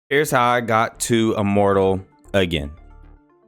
Here's how I got to Immortal again.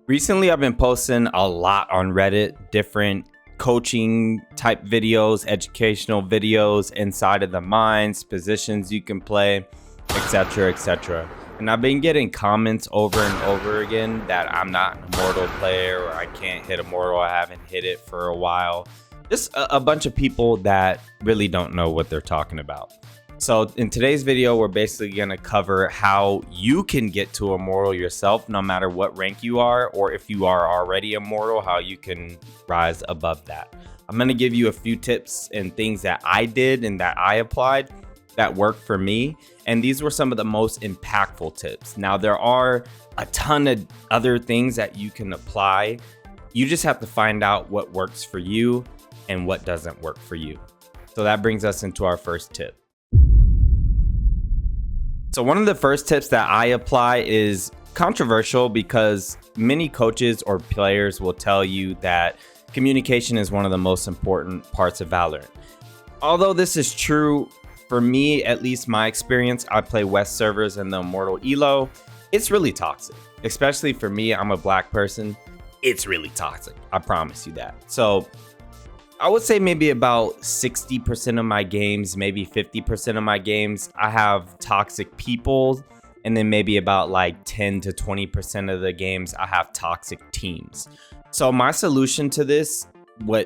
Recently, I've been posting a lot on Reddit, different coaching type videos, educational videos inside of the mines, positions you can play, etc., etc. And I've been getting comments over and over again that I'm not an Immortal player or I can't hit Immortal. I haven't hit it for a while. Just a bunch of people that really don't know what they're talking about. So in today's video, we're basically going to cover how you can get to Immortal yourself, no matter what rank you are, or if you are already Immortal, how you can rise above that. I'm going to give you a few tips and things that I did and that I applied that worked for me. And these were some of the most impactful tips. Now, there are a ton of other things that you can apply. You just have to find out what works for you and what doesn't work for you. So that brings us into our first tip. So one of the first tips that I apply is controversial because many coaches or players will tell you that communication is one of the most important parts of Valorant. Although this is true, for me, at least my experience, I play West servers in the Immortal Elo. It's really toxic, especially for me. I'm a black person. It's really toxic. I promise you that. So I would say maybe about 60% of my games, maybe 50% of my games, I have toxic people. And then maybe about like 10 to 20% of the games, I have toxic teams. So my solution to this,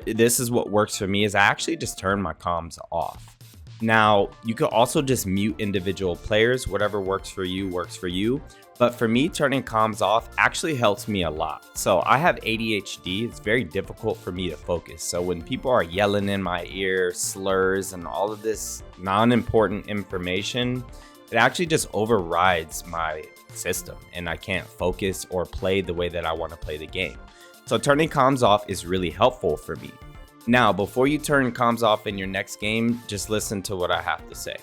this is what works for me, is I actually just turn my comms off. Now, you could also just mute individual players. Whatever works for you works for you. But for me, turning comms off actually helps me a lot. So I have ADHD. It's very difficult for me to focus. So when people are yelling in my ear, slurs, and all of this non-important information, it actually just overrides my system and I can't focus or play the way that I want to play the game. So turning comms off is really helpful for me. Now, before you turn comms off in your next game, just listen to what I have to say.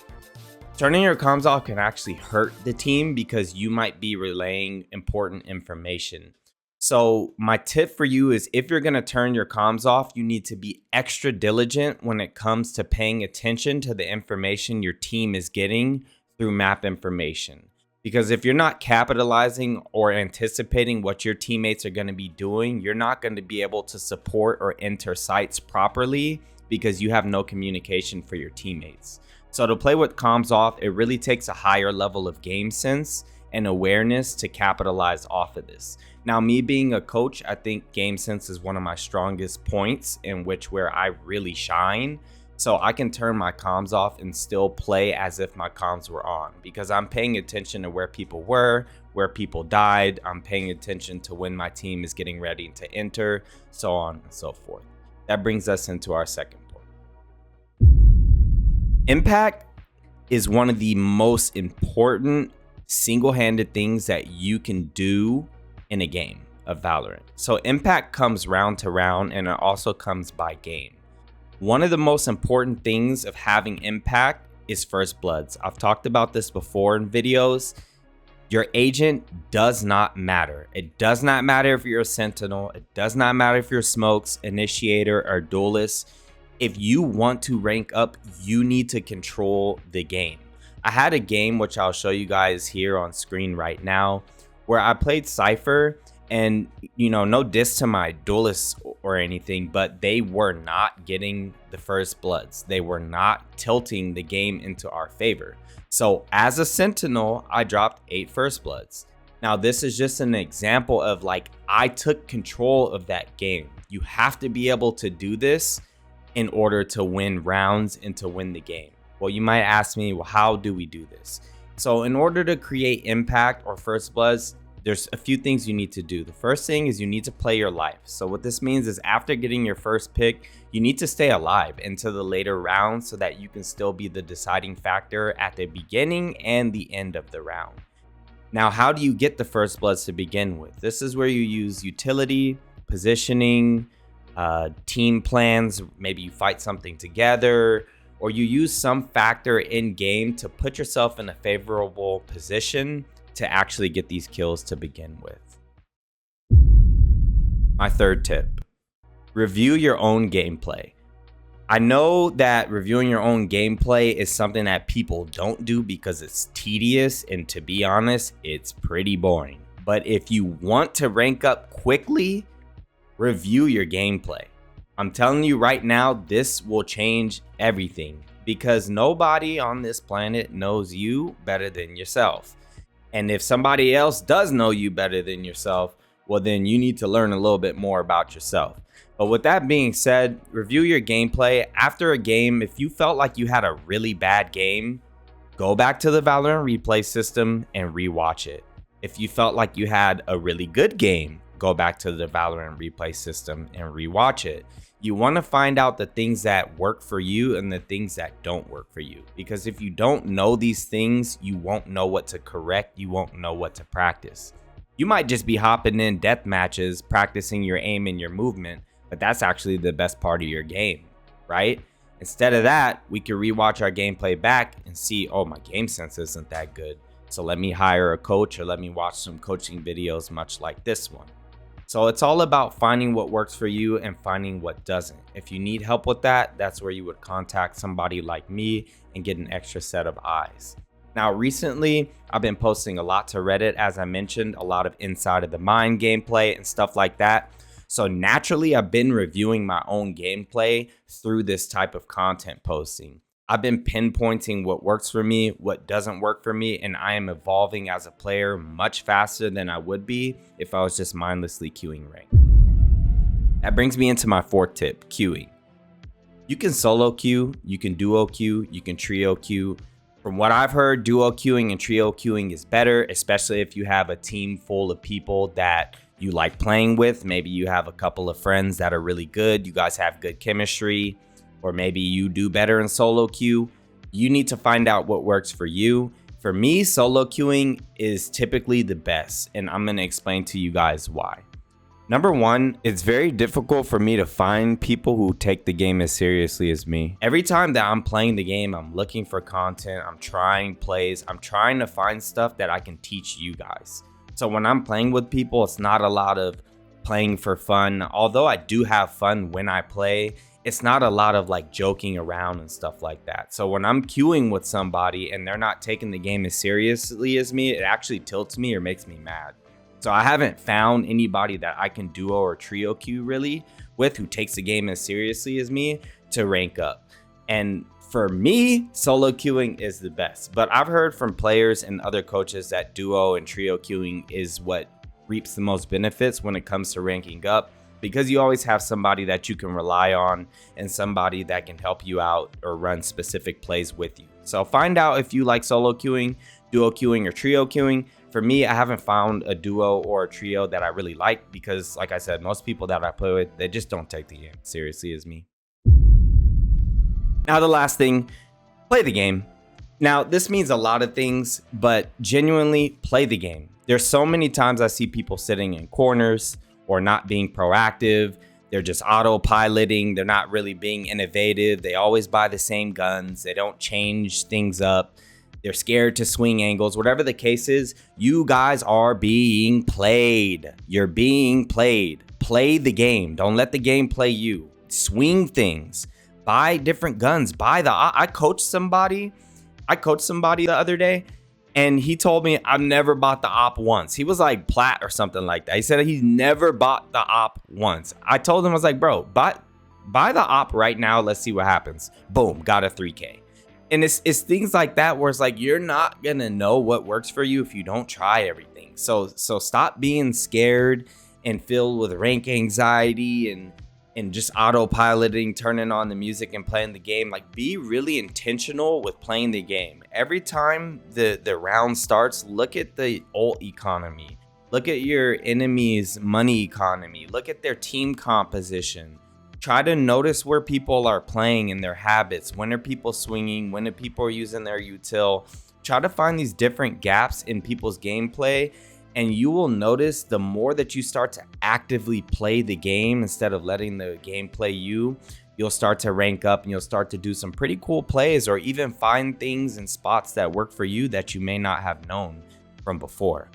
Turning your comms off can actually hurt the team because you might be relaying important information. So my tip for you is if you're going to turn your comms off, you need to be extra diligent when it comes to paying attention to the information your team is getting through map information. Because if you're not capitalizing or anticipating what your teammates are going to be doing, you're not going to be able to support or enter sites properly because you have no communication for your teammates. So to play with comms off, it really takes a higher level of game sense and awareness to capitalize off of this. Now, me being a coach, I think game sense is one of my strongest points in which where I really shine. So I can turn my comms off and still play as if my comms were on because I'm paying attention to where people were, where people died. I'm paying attention to when my team is getting ready to enter, so on and so forth. That brings us into our second point. Impact is one of the most important single-handed things that you can do in a game of Valorant. So impact comes round to round and it also comes by game. One of the most important things of having impact is first bloods. I've talked about this before in videos. Your agent does not matter. It does not matter if you're a sentinel. It does not matter if you're smokes, initiator, or duelist. If you want to rank up, you need to control the game. I had a game, which I'll show you guys here on screen right now, where I played Cypher. And, you know, no diss to my duelists or anything, but they were not getting the first bloods. They were not tilting the game into our favor. So as a sentinel, I dropped 8 first bloods. Now, this is just an example of like, I took control of that game. You have to be able to do this in order to win rounds and to win the game. Well, you might ask me, well, how do we do this? So in order to create impact or first bloods, there's a few things you need to do. The first thing is you need to play your life. So what this means is after getting your first pick, you need to stay alive into the later rounds so that you can still be the deciding factor at the beginning and the end of the round. Now, how do you get the first bloods to begin with? This is where you use utility, positioning, team plans. Maybe you fight something together, or you use some factor in game to put yourself in a favorable position to actually get these kills to begin with. My third tip, review your own gameplay. I know that reviewing your own gameplay is something that people don't do because it's tedious, and to be honest, it's pretty boring. But if you want to rank up quickly, review your gameplay. I'm telling you right now, this will change everything because nobody on this planet knows you better than yourself. And if somebody else does know you better than yourself, well, then you need to learn a little bit more about yourself. But with that being said, review your gameplay. After a game, if you felt like you had a really bad game, go back to the Valorant replay system and rewatch it. If you felt like you had a really good game, go back to the Valorant replay system and rewatch it. You want to find out the things that work for you and the things that don't work for you. Because if you don't know these things, you won't know what to correct. You won't know what to practice. You might just be hopping in death matches, practicing your aim and your movement, but that's actually the best part of your game, right? Instead of that, we can rewatch our gameplay back and see, oh, my game sense isn't that good. So let me hire a coach or let me watch some coaching videos much like this one. So it's all about finding what works for you and finding what doesn't. If you need help with that, that's where you would contact somebody like me and get an extra set of eyes. Now, recently, I've been posting a lot to Reddit, as I mentioned, a lot of inside of the mind gameplay and stuff like that. So naturally, I've been reviewing my own gameplay through this type of content posting. I've been pinpointing what works for me, what doesn't work for me, and I am evolving as a player much faster than I would be if I was just mindlessly queuing rank. That brings me into my fourth tip, queuing. You can solo queue, you can duo queue, you can trio queue. From what I've heard, duo queuing and trio queuing is better, especially if you have a team full of people that you like playing with. Maybe you have a couple of friends that are really good, you guys have good chemistry, or maybe you do better in solo queue. You need to find out what works for you. For me, solo queuing is typically the best, and I'm gonna explain to you guys why. Number one, it's very difficult for me to find people who take the game as seriously as me. Every time that I'm playing the game, I'm looking for content, I'm trying plays, I'm trying to find stuff that I can teach you guys. So when I'm playing with people, it's not a lot of playing for fun. Although I do have fun when I play, it's not a lot of like joking around and stuff like that. So when I'm queuing with somebody and they're not taking the game as seriously as me, it actually tilts me or makes me mad. So I haven't found anybody that I can duo or trio queue really with who takes the game as seriously as me to rank up. And for me, solo queuing is the best. But I've heard from players and other coaches that duo and trio queuing is what reaps the most benefits when it comes to ranking up, because you always have somebody that you can rely on and somebody that can help you out or run specific plays with you. So find out if you like solo queuing, duo queuing, or trio queuing. For me, I haven't found a duo or a trio that I really like because, like I said, most people that I play with, they just don't take the game seriously as me. Now, the last thing, play the game. Now, this means a lot of things, but genuinely play the game. There's so many times I see people sitting in corners or not being proactive. They're just autopiloting. They're not really being innovative. They always buy the same guns. They don't change things up. They're scared to swing angles. Whatever the case is, you guys are being played. You're being played. Play the game. Don't let the game play you. Swing things. Buy different guns. I coached somebody the other day, and he told me I've never bought the op once. He was like plat or something like that. He said he's never bought the op once. I told him, I was like, bro, buy the op right now. Let's see what happens. Boom, got a 3K. And it's things like that where it's like, you're not going to know what works for you if you don't try everything. So stop being scared and filled with rank anxiety and just autopiloting, turning on the music and playing the game. Like, be really intentional with playing the game. Every time the round starts, look at the ult economy. Look at your enemy's money economy. Look at their team composition. Try to notice where people are playing and their habits. When are people swinging? When are people using their util? Try to find these different gaps in people's gameplay, and you will notice the more that you start to actively play the game instead of letting the game play you, you'll start to rank up and you'll start to do some pretty cool plays, or even find things and spots that work for you that you may not have known from before.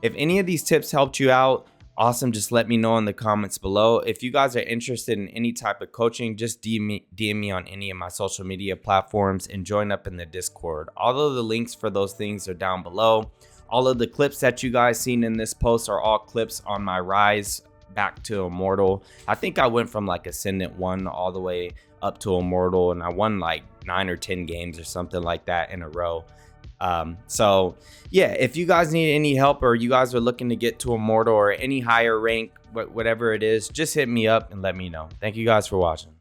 If any of these tips helped you out, awesome. Just let me know in the comments below. If you guys are interested in any type of coaching, just DM me on any of my social media platforms and join up in the Discord. All of the links for those things are down below. All of the clips that you guys seen in this post are all clips on my rise back to Immortal. I think I went from like Ascendant 1 all the way up to Immortal, and I won like 9 or 10 games or something like that in a row. So yeah, if you guys need any help, or you guys are looking to get to Immortal or any higher rank, whatever it is, just hit me up and let me know. Thank you guys for watching.